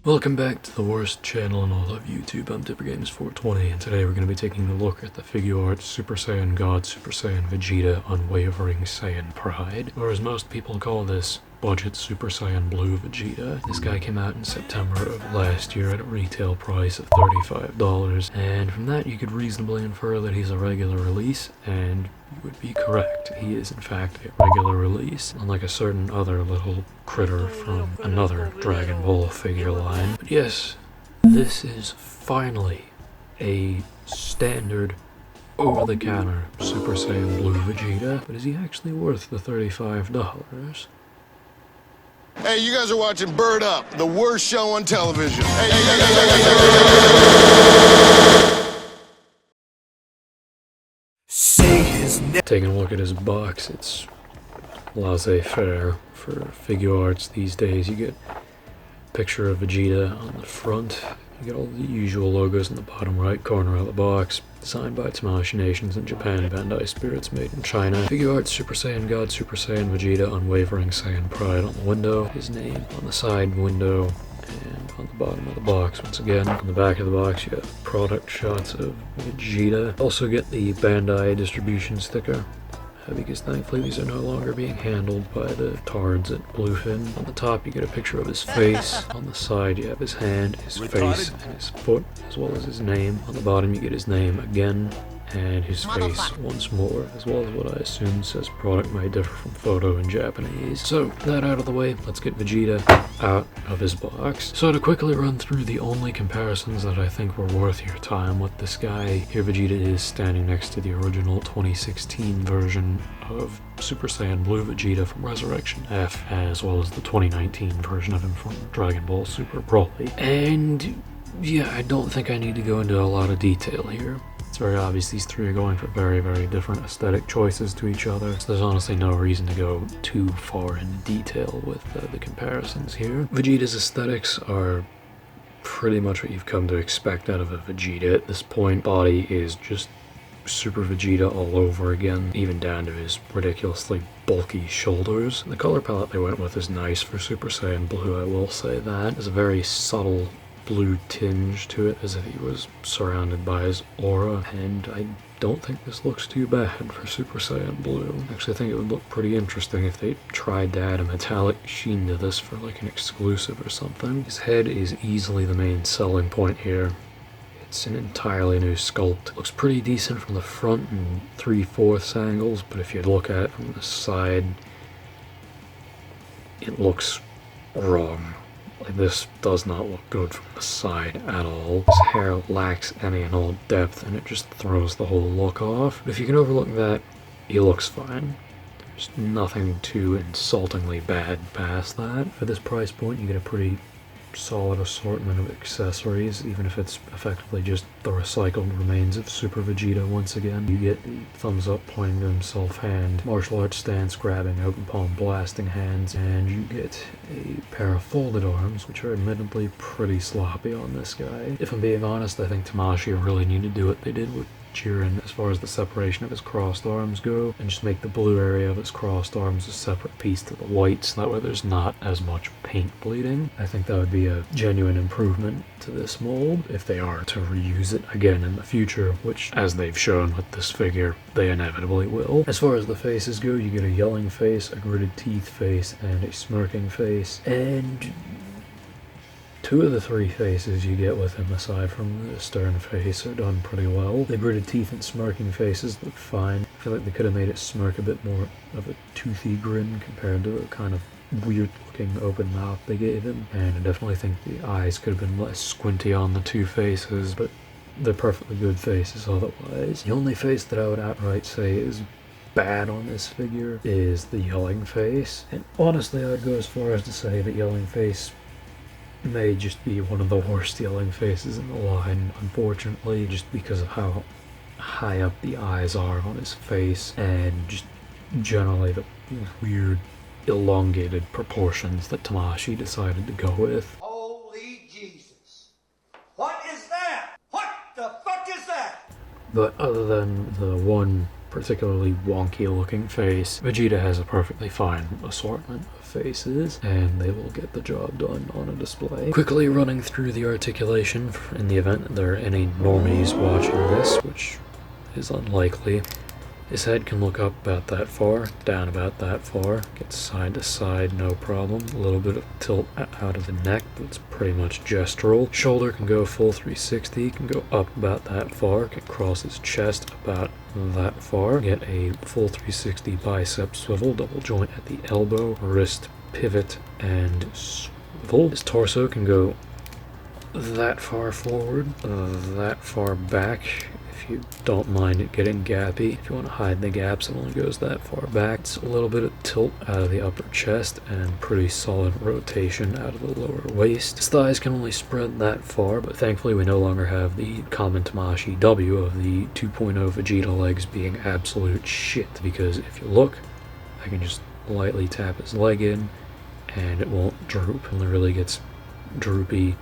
Welcome back to the worst channel in all of YouTube. I'm DipperGames420, and today we're going to be taking a look at the Figuarts Super Saiyan God, Super Saiyan Vegeta, Unwavering Saiyan Pride, or as most people call this, Budget Super Saiyan Blue Vegeta. This guy came out in September of last year at a retail price of $35, and from that you could reasonably infer that he's a regular release, and you would be correct. He is in fact a regular release, unlike a certain other little critter from another Dragon Ball figure line. But yes, this is finally a standard over-the-counter Super Saiyan Blue Vegeta, but is he actually worth the $35? Hey, you guys are watching Bird Up, the worst show on television. Say his name. Taking a look at his box, it's laissez-faire for Figuarts these days. You get a picture of Vegeta on the front. You get all the usual logos in the bottom right corner of the box. Designed by Tamashii Nations in Japan, Bandai Spirits made in China. Figuarts Super Saiyan God, Super Saiyan Vegeta, Unwavering Saiyan Pride on the window. His name on the side window and on the bottom of the box once again. On the back of the box you have product shots of Vegeta. Also get the Bandai distribution sticker, because thankfully these are no longer being handled by the tards at Bluefin. On the top you get a picture of his face. On the side you have his hand, his face, and his foot, as well as his name. On the bottom you get his name again, and his face once more, as well as what I assume says product may differ from photo in Japanese. So, that out of the way, let's get Vegeta out of his box. So to quickly run through the only comparisons that I think were worth your time with this guy, here Vegeta is standing next to the original 2016 version of Super Saiyan Blue Vegeta from Resurrection F, as well as the 2019 version of him from Dragon Ball Super Broly. And yeah, I don't think I need to go into a lot of detail here. It's very obvious these three are going for very, very different aesthetic choices to each other, so there's honestly no reason to go too far into detail with the comparisons here. Vegeta's aesthetics are pretty much what you've come to expect out of a Vegeta at this point. Body is just Super Vegeta all over again, even down to his ridiculously bulky shoulders. The color palette they went with is nice for Super Saiyan Blue, I will say that. There's a very subtle blue tinge to it, as if he was surrounded by his aura, and I don't think this looks too bad for Super Saiyan Blue. Actually, I think it would look pretty interesting if they tried to add a metallic sheen to this for like an exclusive or something. His head is easily the main selling point here. It's an entirely new sculpt. It looks pretty decent from the front and 3/4 angles, but if you look at it from the side, it looks wrong. Like, this does not look good from the side at all. His hair lacks any and all depth, and it just throws the whole look off. But if you can overlook that, he looks fine. There's nothing too insultingly bad past that. For this price point, you get a pretty solid assortment of accessories, even if it's effectively just the recycled remains of Super Vegeta once again. You get the thumbs up pointing to himself hand, martial arts stance grabbing, open palm blasting hands, and you get a pair of folded arms, which are admittedly pretty sloppy on this guy. If I'm being honest, I think Tamashii really needed to do what they did with Jiren as far as the separation of his crossed arms go, and just make the blue area of his crossed arms a separate piece to the white, so that way there's not as much paint bleeding. I think that would be a genuine improvement to this mold if they are to reuse it again in the future, which, as they've shown with this figure, they inevitably will. As far as the faces go, you get a yelling face, a gritted teeth face, and a smirking face, and two of the three faces you get with him, aside from the stern face, are done pretty well. The gritted teeth and smirking faces look fine. I feel like they could have made it smirk a bit more of a toothy grin compared to the kind of weird looking open mouth they gave him. And I definitely think the eyes could have been less squinty on the two faces, but they're perfectly good faces otherwise. The only face that I would outright say is bad on this figure is the yelling face. And honestly, I would go as far as to say that yelling face may just be one of the worst yelling faces in the line, unfortunately, just because of how high up the eyes are on his face, and just generally the weird, elongated proportions that Tamashii decided to go with. Holy Jesus. What is that? What the fuck is that? But other than the one particularly wonky looking face. Vegeta has a perfectly fine assortment of faces, and they will get the job done on a display. Quickly running through the articulation in the event that there are any normies watching this, which is unlikely. His head can look up about that far, down about that far, gets side to side, no problem. A little bit of tilt out of the neck, but it's pretty much gestural. Shoulder can go full 360, can go up about that far, can cross his chest about that far, get a full 360 bicep swivel, double joint at the elbow, wrist pivot, and swivel. His torso can go that far forward, that far back. If you don't mind it getting gappy, if you want to hide the gaps, it only goes that far back. It's a little bit of tilt out of the upper chest and pretty solid rotation out of the lower waist. His thighs can only spread that far, but thankfully we no longer have the common Tamashii W of the 2.0 Vegeta legs being absolute shit. Because if you look, I can just lightly tap his leg in and it won't droop. It only really gets droopy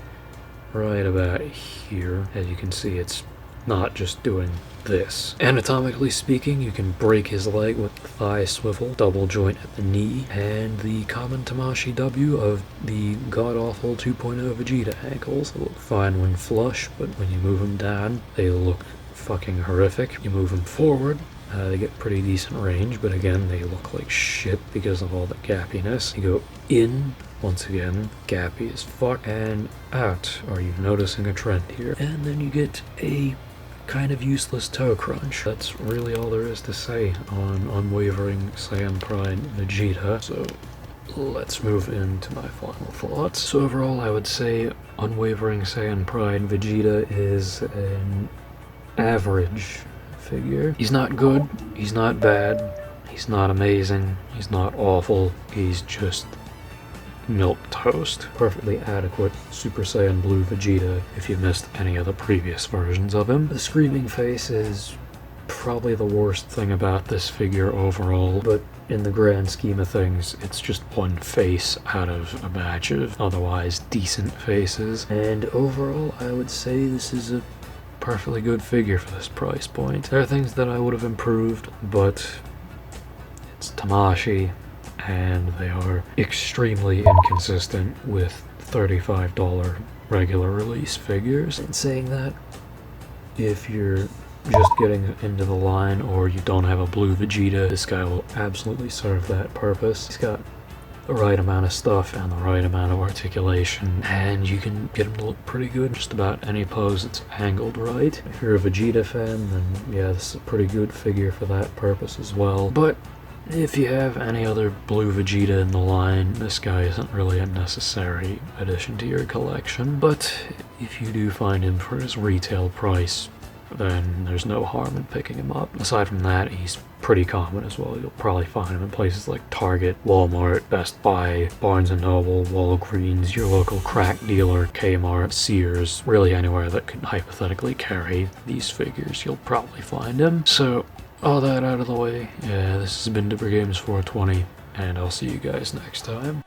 right about here. As you can see, it's not just doing this. Anatomically speaking, you can break his leg with the thigh swivel, double joint at the knee, and the common Tamashii W of the god-awful 2.0 Vegeta ankles. They look fine when flush, but when you move them down, they look fucking horrific. You move them forward, they get pretty decent range, but again, they look like shit because of all the gappiness. You go in, once again, gappy as fuck, and out. Are you noticing a trend here? And then you get a kind of useless toe crunch. That's really all there is to say on Unwavering Saiyan Pride Vegeta. So let's move into my final thoughts. So overall, I would say Unwavering Saiyan Pride Vegeta is an average figure. He's not good, he's not bad, he's not amazing, he's not awful, he's just milk toast. Perfectly adequate Super Saiyan Blue Vegeta if you missed any of the previous versions of him. The screaming face is probably the worst thing about this figure overall, but in the grand scheme of things, it's just one face out of a batch of otherwise decent faces. And overall, I would say this is a perfectly good figure for this price point. There are things that I would have improved, but it's Tamashii, and they are extremely inconsistent with $35 regular release figures. And saying that, if you're just getting into the line or you don't have a blue Vegeta, this guy will absolutely serve that purpose. He's got the right amount of stuff and the right amount of articulation, and you can get him to look pretty good in just about any pose that's angled right. If you're a Vegeta fan, then yeah, this is a pretty good figure for that purpose as well. But if you have any other blue Vegeta in the line, this guy isn't really a necessary addition to your collection. But if you do find him for his retail price, then there's no harm in picking him up. Aside from that, he's pretty common as well. You'll probably find him in places like Target, Walmart, Best Buy, Barnes & Noble, Walgreens, your local crack dealer, Kmart, Sears, really anywhere that could hypothetically carry these figures, you'll probably find him. So, all that out of the way, yeah, this has been Dipper Games 420, and I'll see you guys next time.